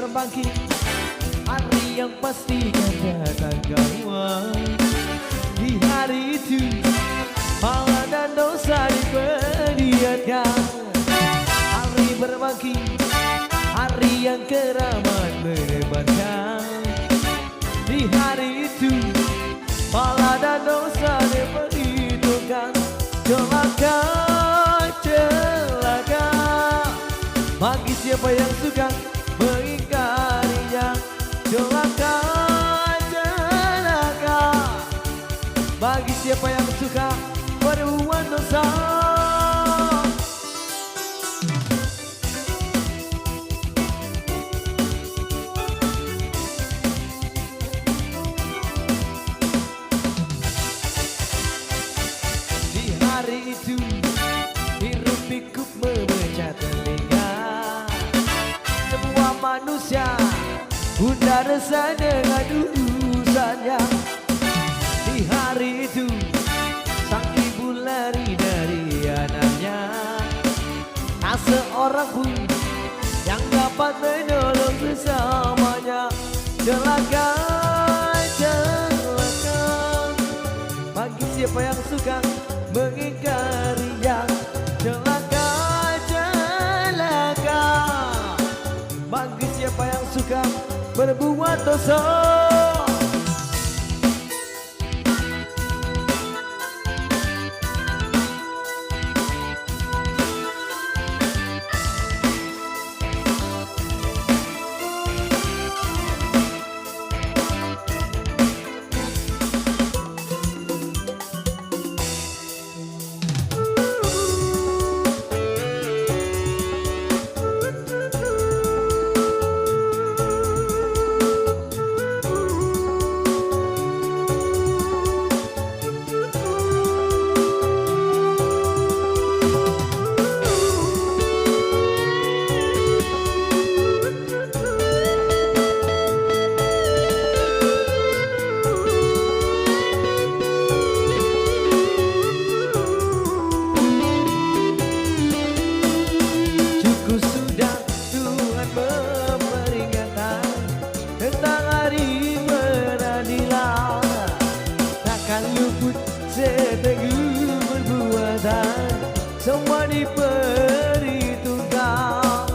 berbangkit, hari yang pasti akan datang kawan. Di hari itu pahala dan dosa diperlihatkan. Hari berbangkit, hari yang keramat menebarkan. Di hari itu pahala dan dosa diperhitungkan. Celaka, celaka bagi siapa yang suka mengingkarinya. Celaka, celaka bagi siapa yang suka berbuat dosa. Di hari itu hiruk pikuk memecah telinga. Semua manusia bunda resah dengan urusannya. Di hari itu sang ibu lari dari anaknya. Tak seorang pun yang dapat menolong sesamanya. Celaka, celaka bagi siapa yang suka mengingkarinya. Celaka, celaka bagi siapa yang suka berbuat dosa. Seteguh perbuatan semua diperhitungkan.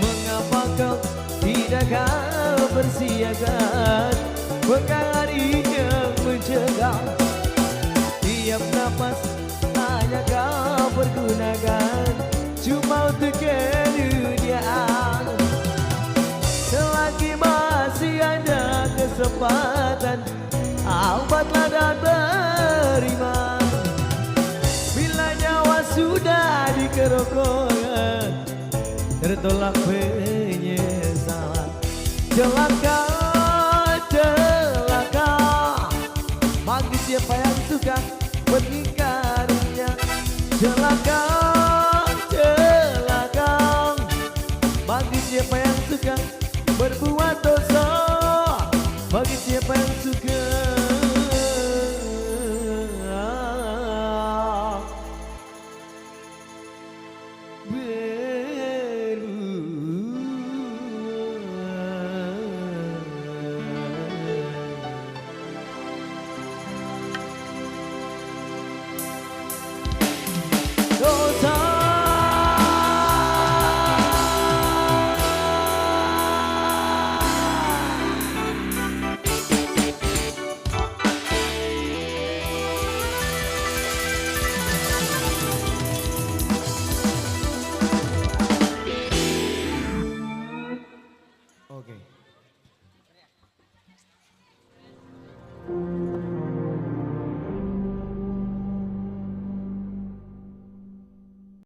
Mengapa kau tidakkah bersiaga bekal hari yang mencegah? Tiap napas hanya kau pergunakan cuma untuk keduniaan. Selagi masih ada kesempatan, ambatlah dan terima. Bila nyawa sudah di kerongkongan, tertolak penyesalan. Celaka, celaka bagi siapa yang suka mengingkarinya. Celaka, celaka bagi siapa yang suka berbuat dosa. Bagi siapa yang suka dosa. Okay.